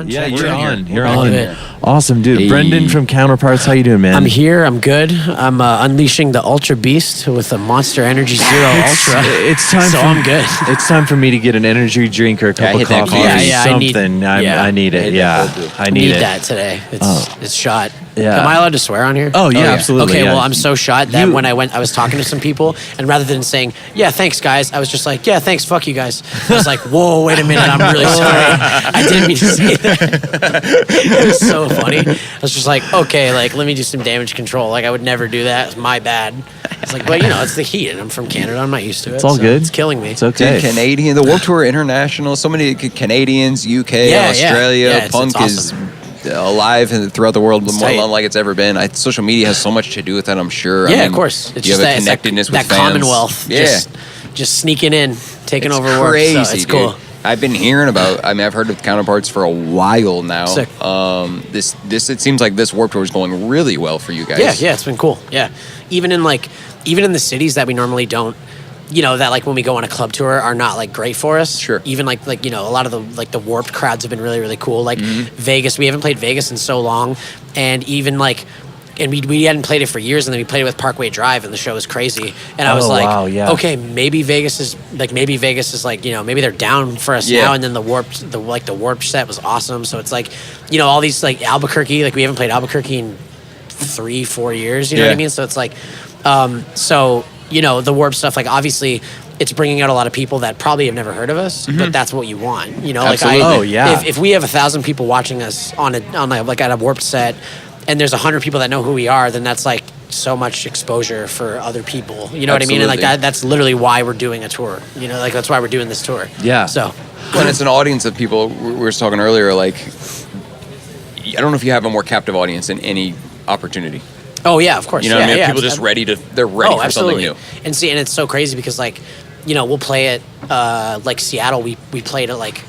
on? Yeah, Check. you're on. We're You're on. on. Awesome, dude. Hey. Brendan from Counterparts. How you doing, man? I'm here. I'm good. I'm unleashing the Ultra Beast with a Monster Energy Zero Ultra. It's time. So for, I'm good. It's time for me to get an energy drink or a cup of hit that coffee or coffee. I need- something. I need it. hit Yeah, that cold, I need it. that today. It's shot. Yeah. Am I allowed to swear on here? Oh yeah, Oh, yeah. absolutely. Okay, yeah. well, I'm so shot that You- when I was talking to some people, and rather than saying, yeah, thanks, guys, I was just like, yeah, thanks, fuck you guys. I was like, whoa, wait a minute, I'm really sorry. I didn't mean to say that. It was so funny. I was just like, okay, like, let me do some damage control. Like, I would never do that. It's my bad. It's like, well, you know, it's the heat, and I'm from Canada. I'm not used to it. It's all so good. It's killing me. It's okay. Dude, Canadian, the Warped Tour International, so many Canadians, UK, Yeah, Australia, yeah, it's punk awesome. is alive and throughout the world more tight. like it's ever been. Social media has so much to do with that, I'm sure. Yeah, I mean, of course. It's you just have a that, connectedness that with fans. Commonwealth. Yeah. Just sneaking in, taking It's over crazy, work. So it's dude. cool. I've been hearing about. I mean, I've heard of Counterparts for a while now. Sick. This it seems like this Warped Tour is going really well for you guys. Yeah, it's been cool. Yeah, even in the cities that we normally don't, you know, that like when we go on a club tour are not like great for us. Sure. Even like you know, a lot of the Warped crowds have been really really cool. Like Vegas, we haven't played Vegas in so long, and even like. And we hadn't played it for years, and then we played it with Parkway Drive, and the show was crazy. And I was like, wow, yeah. okay, maybe Vegas is like, you know, maybe they're down for us Yeah. now. And then the Warped set was awesome. So it's like, you know, all these like Albuquerque, like we haven't played Albuquerque in 3-4 years. You know what I Yeah. mean? So it's like, so you know, the Warped stuff, like obviously. It's bringing out a lot of people that probably have never heard of us, but that's what you want, you know. Absolutely. Like, Oh, yeah. If we have 1,000 people watching us on like at a Warped set, and there's 100 people that know who we are, then that's like so much exposure for other people. You know what I mean? And like Absolutely. that's literally why we're doing a tour. You know, like that's why we're doing this tour. Yeah. So When it's an audience of people, we were talking earlier, like, I don't know if you have a more captive audience than any opportunity. oh yeah, of course. You know what I mean? Yeah, People just they're ready for absolutely. something new. And see, and it's so crazy because like, you know, we'll play at like Seattle. We played at like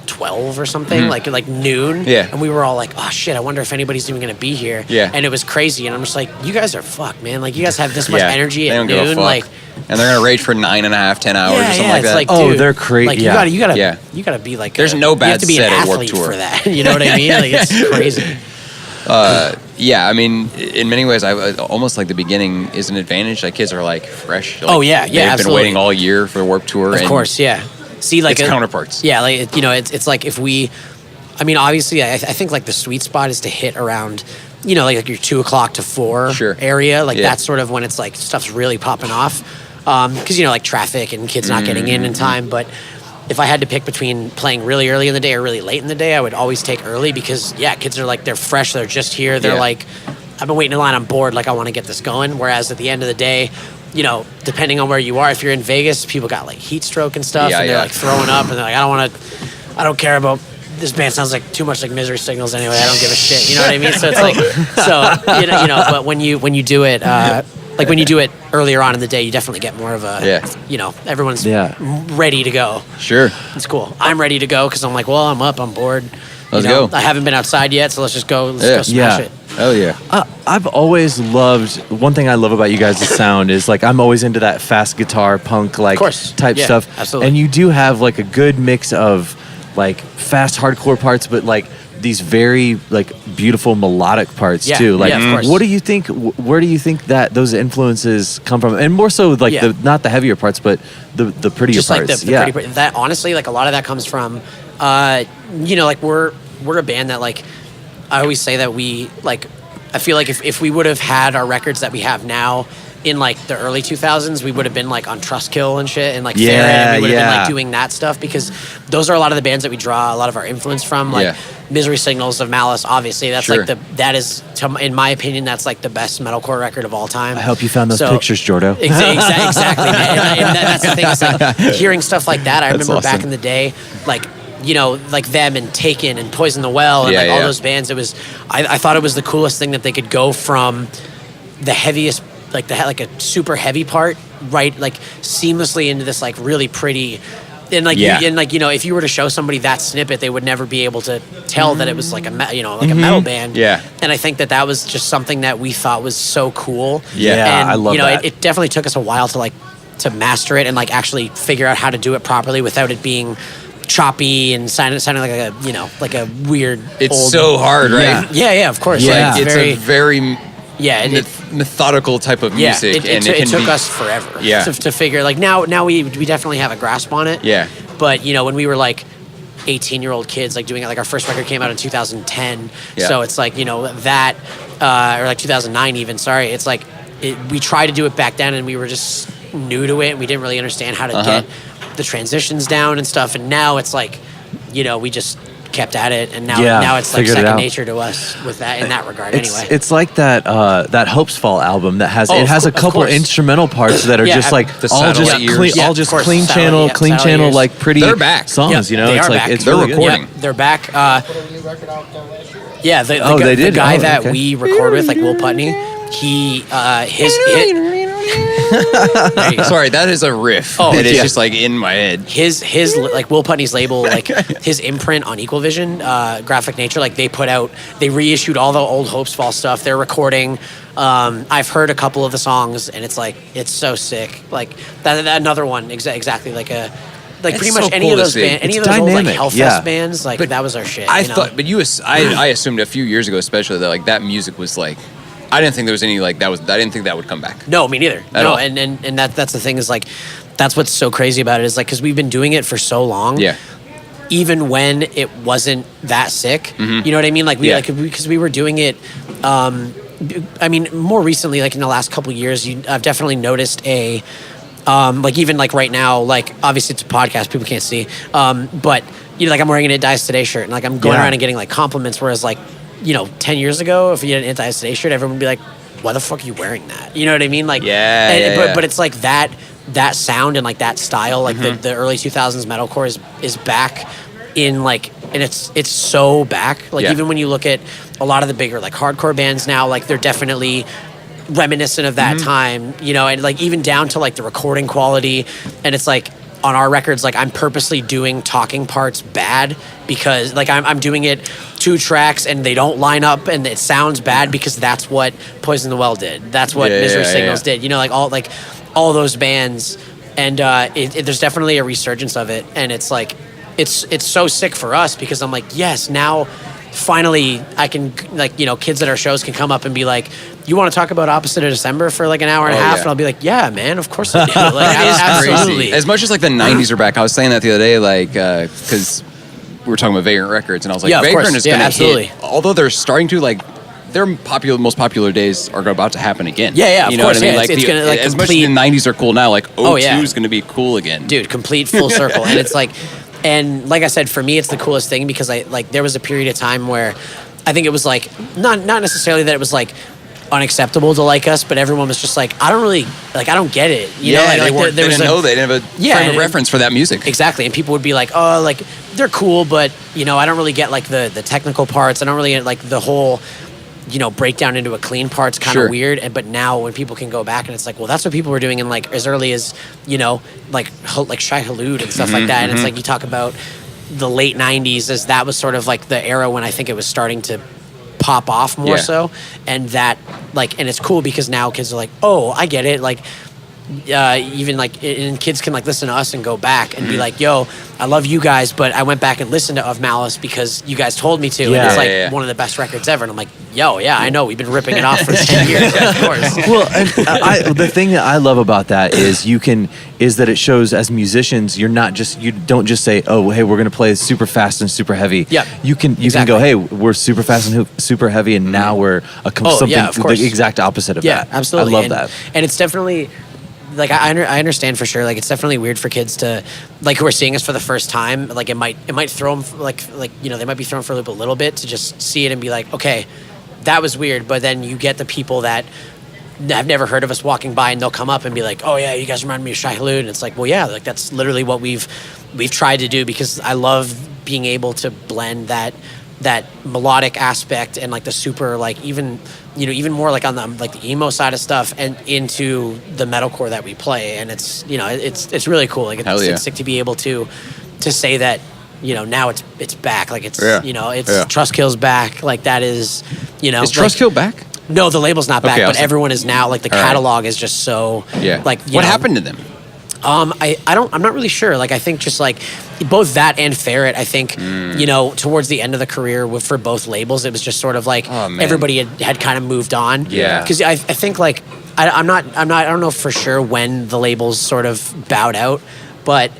12 or something, like noon. Yeah. And we were all like, oh shit, I wonder if anybody's even gonna be here. Yeah. And it was crazy. And I'm just like, you guys are fucked, man. Like you guys have this much energy they at don't give a noon. fuck. Like And they're gonna rage for 9.5, 10 hours or something like it's that. like, Oh, dude, they're crazy. Like Yeah. you gotta be like. There's no you bad have to be set an at Warped athlete Tour. for that. You know what I mean? Like it's crazy. Yeah, I mean, in many ways, I almost like the beginning is an advantage. Like kids are like fresh. Like, Oh, yeah, they've absolutely. been waiting all year for the Warped Tour. Of course, yeah. See, like it's Counterparts. Yeah, like you know, it's like if we, I mean, obviously, I think like the sweet spot is to hit around, you know, like your 2 o'clock to 4 Sure. area. Like Yeah. that's sort of when it's like stuff's really popping off, because you know, like traffic and kids not getting in time. But if I had to pick between playing really early in the day or really late in the day, I would always take early because yeah, kids are like they're fresh, they're just here, they're Yeah. like, I've been waiting in line, I'm bored, like I want to get this going. Whereas at the end of the day, you know, depending on where you are, if you're in Vegas, people got like heat stroke and stuff, Yeah, and they're yeah. like throwing up, and they're like, I don't care about this band. Sounds like too much like Misery Signals anyway. I don't give a shit. You know what I mean? So it's like, so you know, but when you do it, like when you do it earlier on in the day, you definitely get more of a, you know, everyone's ready to go. Sure. It's cool. I'm ready to go because I'm like, well, I'm up, I'm bored. Let's You know, go. I haven't been outside yet, so let's just go. Let's go smash it. Hell yeah. I've always loved, one thing I love about you guys' sound is like I'm always into that fast guitar punk like Of course. type Yeah, stuff. absolutely. And you do have like a good mix of like fast hardcore parts, but like these very like beautiful melodic parts Yeah, too. Like, yeah, of course. what do you think? Where do you think that those influences come from? And more so like Yeah. not the heavier parts, but the prettier Just parts. like the pretty, that honestly, like a lot of that comes from, you know, like we're a band that like, I always say that we like, I feel like if we would have had our records that we have now in like the early 2000s, we would have been like on Trustkill and shit and like Farron, and we would have been like doing that stuff because those are a lot of the bands that we draw a lot of our influence from, like Misery Signals of Malice, obviously that's like that is, in my opinion, that's like the best metalcore record of all time. I hope you found those pictures, Jordo. Exactly, man. And that's the thing, it's like hearing stuff like that. I remember back in the day, like, you know, like them and Taken and Poison the Well and all those bands. It was, I thought it was the coolest thing that they could go from the heaviest, like a super heavy part, right, like seamlessly into this like really pretty, and like you know, if you were to show somebody that snippet, they would never be able to tell that it was like a metal band. Yeah. And I think that was just something that we thought was so cool. Yeah, and I love you know, that. it definitely took us a while to master it and like actually figure out how to do it properly without it being choppy and sounding like like a weird. It's old, so hard, right? Yeah, of course. Yeah. Like, it's a very methodical type of music, it took us forever to figure. Like now we definitely have a grasp on it. Yeah. But when we were like 18-year-old kids, like doing it, like our first record came out in 2010. Yeah. So it's like that, or like 2009 even. Sorry, it's like we tried to do it back then, and we were just new to it, and we didn't really understand how to get the transitions down and stuff. And now it's like, we just kept at it, and now it's like second nature to us with that in that regard. Anyway, it's like that Hopes Fall album that has a couple instrumental parts that are just like all just clean channel like pretty songs. It's they're really recording. They're back. Yeah, the guy that we record with, like Will Putney, Sorry, that is a riff. It is just like in my head. His like Will Putney's label, like his imprint on Equal Vision, Graphic Nature, like they reissued all the old Hopes Fall stuff. They're recording. I've heard a couple of the songs, and it's so sick. Like that another one exactly like a. Like pretty much any of those bands, any of those old like Hellfest bands, like that was our shit. I assumed a few years ago, especially that like that music was like. I didn't think there was any like that was. I didn't think that would come back. No, me neither. At all. And that's the thing is like, that's what's so crazy about it is like because we've been doing it for so long. Yeah. Even when it wasn't that sick, you know what I mean? Like because we were doing it. I mean, more recently, like in the last couple of years, I've definitely noticed a. Like even like right now, like obviously it's a podcast, people can't see. But like I'm wearing an It Dies Today shirt, and like I'm going around and getting like compliments. Whereas like 10 years ago, if you had an It Dies Today shirt, everyone would be like, "Why the fuck are you wearing that?" You know what I mean? Like but it's like that sound and like that style, like the early 2000s metalcore is back in like, and it's so back. Like even when you look at a lot of the bigger like hardcore bands now, like they're definitely reminiscent of that time, and like even down to like the recording quality. And it's like on our records, like I'm purposely doing talking parts bad because like I'm doing it 2 tracks and they don't line up and it sounds bad because that's what Poison the Well did. That's what Misery Signals did. Like all those bands, and there's definitely a resurgence of it, and it's like it's so sick for us because I'm like, yes, now finally I can like kids at our shows can come up and be like, you want to talk about Opposite of December for like an hour and a half? And I'll be like, yeah, man, of course I do. Like, absolutely. As much as like the 90s are back, I was saying that the other day, like, because we were talking about Vagrant Records, and I was like, Vagrant is going to hit. Although they're starting to, like, their most popular days are about to happen again. Yeah, you know of course. What I mean? Like, it's gonna, like, as much as the 90s are cool now, like, 02 is going to be cool again. Dude, complete full circle. And it's like, and like I said, for me, it's the coolest thing because there was a period of time where I think it was like, not necessarily that it was like, unacceptable to like us, but everyone was just like, I don't get it. You know, they didn't know. They didn't have a frame of reference for that music. Exactly, and people would be like, oh, like they're cool, but I don't really get like the technical parts. I don't really get like the whole, breakdown into a clean part's kind of weird. But now when people can go back and it's like, well, that's what people were doing in like as early as like Shai Hulud and stuff like that. And it's like you talk about the late 90s as that was sort of like the era when I think it was starting to pop off more so, and that like, and it's cool because now kids are like, oh, I get it, like even like, and kids can like listen to us and go back and be like, yo, I love you guys, but I went back and listened to Of Malice because you guys told me to, and it's like one of the best records ever. And I'm like, yo, I know, we've been ripping it off for 10 years. Of course. Well, and the thing that I love about that is is that it shows as musicians, you don't just say, oh, hey, we're gonna play super fast and super heavy. Yeah, you can go, hey, we're super fast and super heavy, and now we're the exact opposite of that. Yeah, absolutely. I love that, and it's definitely. Like I understand for sure. Like it's definitely weird for kids to, like who are seeing us for the first time. Like it might throw them like they might be thrown for a loop a little bit to just see it and be like, okay, that was weird. But then you get the people that have never heard of us walking by and they'll come up and be like, oh yeah, you guys remind me of Shai Hulud, and it's like, well yeah, like that's literally what we've tried to do because I love being able to blend that melodic aspect and like the super like even more like on the like the emo side of stuff and into the metalcore that we play, and it's it's really cool. Like it's sick to be able to say that now it's back, like it's Trustkill's back, like that is is Trustkill back? No, the label's not back, but everyone is now like the catalog is just so like what happened to them? I'm not really sure. Like, I think just like both that and Ferret, I think, you know, towards the end of the career for both labels, it was just sort of like everybody had kind of moved on. Yeah. Because I think like, I don't know for sure when the labels sort of bowed out, but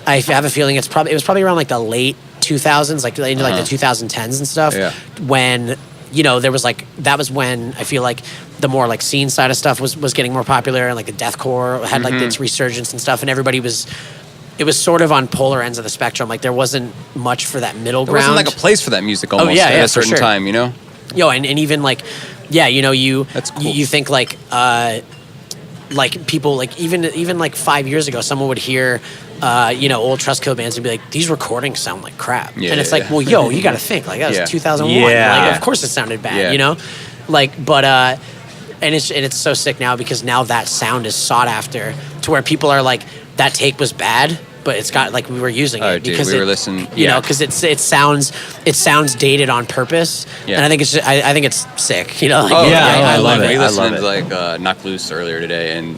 I have a feeling it was probably around like the late 2000s, like into like the 2010s and stuff, when, you know, there was like, that was when I feel like the more like scene side of stuff was getting more popular, and like the deathcore had like its resurgence and stuff, and everybody it was sort of on polar ends of the spectrum. Like there wasn't much for that middle ground. There wasn't like a place for that music almost at a certain time, you know? Yo, and even like, yeah, you know, That's cool. you think like people like even like 5 years ago, someone would hear you know, old Trustkill bands and be like, these recordings sound like crap. And it's like, well, yo, you got to think like that was 2001. Like, of course it sounded bad, you know? Like, but and it's so sick now, because now that sound is sought after to where people are like, that take was bad, but it's got like, we were using it because we were listening, you know, because it sounds dated on purpose, and I think it's sick, you know. Like, I love it. We listened to like Knock Loose earlier today, and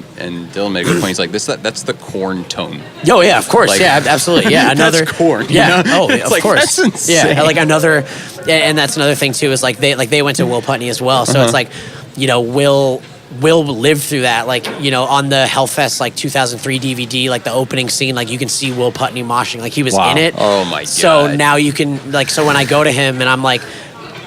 Dylan made a good point. He's like, that's the Korn tone. Oh yeah, of course, like, yeah, absolutely, yeah. Another that's Korn. Yeah, you know? of like, course, that's insane. Yeah, like another, and that's another thing too, is like they went to Will Putney as well, so it's like, you know, Will lived through that, like, you know, on the Hellfest like 2003 DVD, like the opening scene, like you can see Will Putney moshing, like he was in it. Oh my god. So now you can like, so when I go to him and I'm like,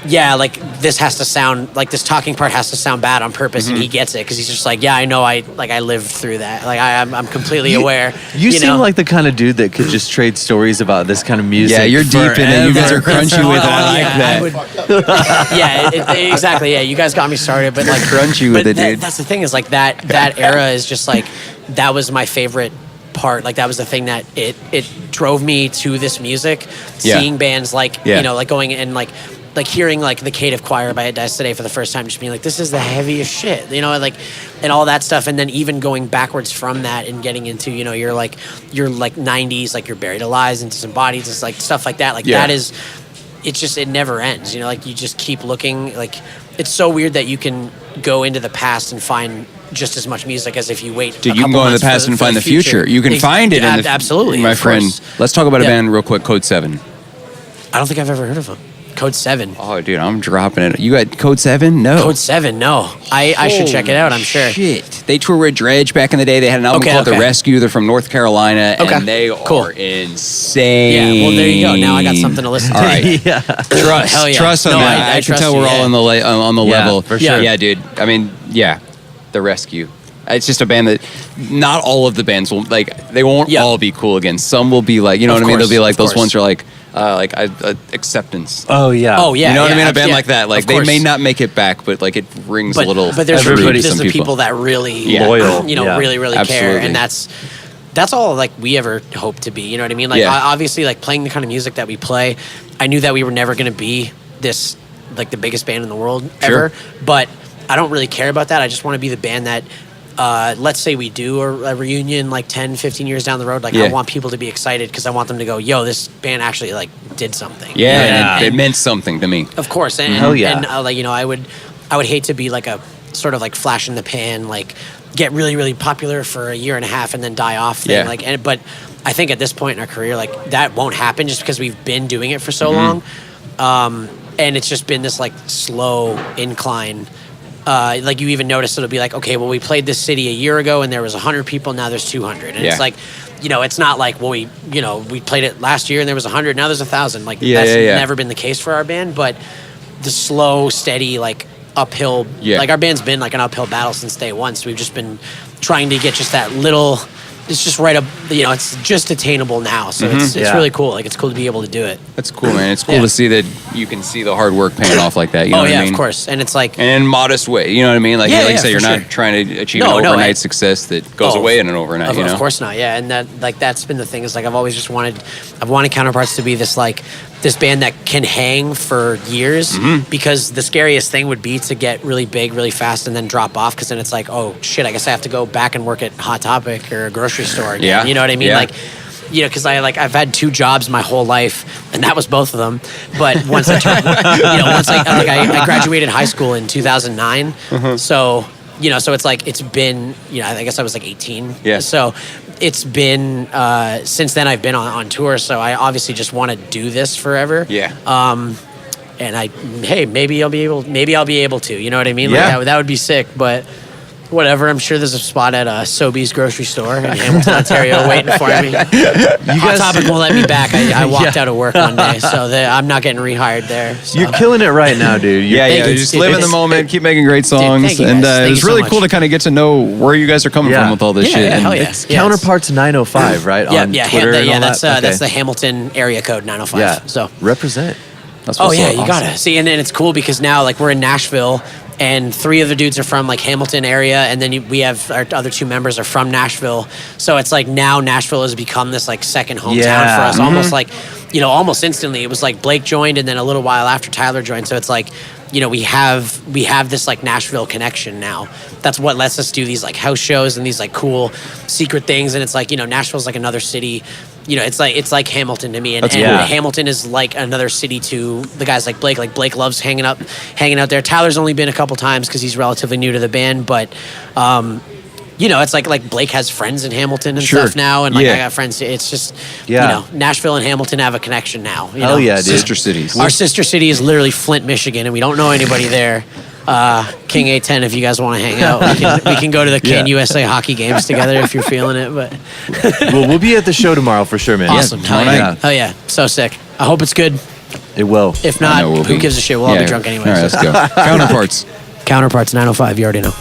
yeah, like this has to sound like, this talking part has to sound bad on purpose, and he gets it, because he's just like, yeah, I know, I lived through that, like I'm completely aware. You seem like the kind of dude that could just trade stories about this kind of music. Yeah, you're deep in it. You guys are crunchy with it. I like that. Exactly. Yeah, you guys got me started, but like crunchy with it, dude. That's the thing, is like that era is just like, that was my favorite part. Like that was the thing that it drove me to this music. Seeing bands like you know, like going and like hearing like the Caitiff Choir by It Dies Today for the first time, just being like, this is the heaviest shit, you know, like, and all that stuff. And then even going backwards from that and getting into, you know, your 90s, like your Buried Alive, into Some Bodies, it's like stuff like that. Like that is, it's just, it never ends, you know, like you just keep looking. Like it's so weird that you can go into the past and find just as much music as if you wait. Dude, you can go in the past and find the future. You can find it in the absolutely, my friend. Let's talk about a band real quick, Code 7. I don't think I've ever heard of them. Code 7. Oh, dude, I'm dropping it. You got Code 7? No. Code 7, no. I should check it out, I'm sure. Shit. They toured with Dredge back in the day. They had an album called The Rescue. They're from North Carolina, and they are insane. Yeah, well, there you go. Now I got something to listen to. All right. Trust on that. I can tell we're all on the level. For sure. Yeah, dude. I mean, The Rescue. It's just a band that not all of the bands will, like, they won't all be cool again. Some will be like, you know what I mean? They'll be like, those ones are like Acceptance. Oh yeah. You know what I mean? A band like that, like they may not make it back, but like it rings a little. But there's the people that really loyal, you know, really care, and that's all like we ever hope to be. You know what I mean? Like obviously, like playing the kind of music that we play, I knew that we were never going to be this like the biggest band in the world ever, but I don't really care about that. I just want to be the band that. Let's say we do a reunion like 10, 15 years down the road. Like I want people to be excited because I want them to go, yo, this band actually like did something. And it meant something to me. Of course. And, and like, you know, I would hate to be like a sort of like flash in the pan, like get really, really popular for a year and a half and then die off thing. Like, but I think at this point in our career, like that won't happen just because we've been doing it for so long. And it's just been this like slow incline. Like you even notice it'll be like, okay, well, we played this city a year ago and there was 100 people, now there's 200. And it's like, you know, it's not like, well, we played it last year and there was 100, now there's 1,000. Like that's never been the case for our band, but the slow, steady, like uphill, like our band's been like an uphill battle since day one. So we've just been trying to get just that little, it's just right up, you know, it's just attainable now. So it's really cool. Like it's cool to be able to do it. That's cool, man. It's cool to see that you can see the hard work paying off like that. You know what I mean? Of course. And it's like, and in a modest way. You know what I mean? Like, like you said, you're not trying to achieve an overnight success that goes away in an overnight. Of course not. Yeah, and that like that's been the thing is like I've always just wanted Counterparts to be this like this band that can hang for years because the scariest thing would be to get really big really fast and then drop off because then it's like, oh shit, I guess I have to go back and work at Hot Topic or a grocery store again. You know what I mean? Like, you know, because I've had 2 jobs my whole life, and that was both of them. But once I turned, I graduated high school in 2009, so so it's like, it's been, I guess I was like 18. Yeah. So it's been, since then I've been on tour. So I obviously just want to do this forever. Yeah. And maybe I'll be able to, you know what I mean? Yeah. Like that would be sick, but whatever. I'm sure there's a spot at Sobeys grocery store in Hamilton, Ontario waiting for me. Hot Topic won't let me back. I walked out of work one day, so I'm not getting rehired there. So. You're killing it right now, dude. You just live in the moment, keep making great songs. Dude, and it's really so cool to kind of get to know where you guys are coming from with all this shit. Hell yeah. It's Counterparts 905, right? On Twitter that's the Hamilton area code 905. Yeah, so represent. That's what's you awesome. gotta see, and then it's cool because now like we're in Nashville, and 3 of the dudes are from like Hamilton area, and then we have our other 2 members are from Nashville. So it's like now Nashville has become this like second hometown for us, almost like almost instantly. It was like Blake joined, and then a little while after Tyler joined. So it's like we have this like Nashville connection now. That's what lets us do these like house shows and these like cool secret things. And it's like Nashville's like another city. It's like Hamilton to me, and Hamilton is like another city to the guys like Blake. Like Blake loves hanging out there. Tyler's only been a couple times because he's relatively new to the band, but it's like Blake has friends in Hamilton and stuff now, and like I got friends. It's just Nashville and Hamilton have a connection now. Hell yeah, dude. Sister cities. Our sister city is literally Flint, Michigan, and we don't know anybody there. King A10, if you guys want to hang out, we can go to the Can USA hockey games together if you're feeling it. But well, we'll be at the show tomorrow for sure, man. Awesome. Hell yeah. So sick. I hope it's good. It will. If not, who gives a shit? We'll all be drunk anyway. All right, let's go. Counterparts. Counterparts 905. You already know.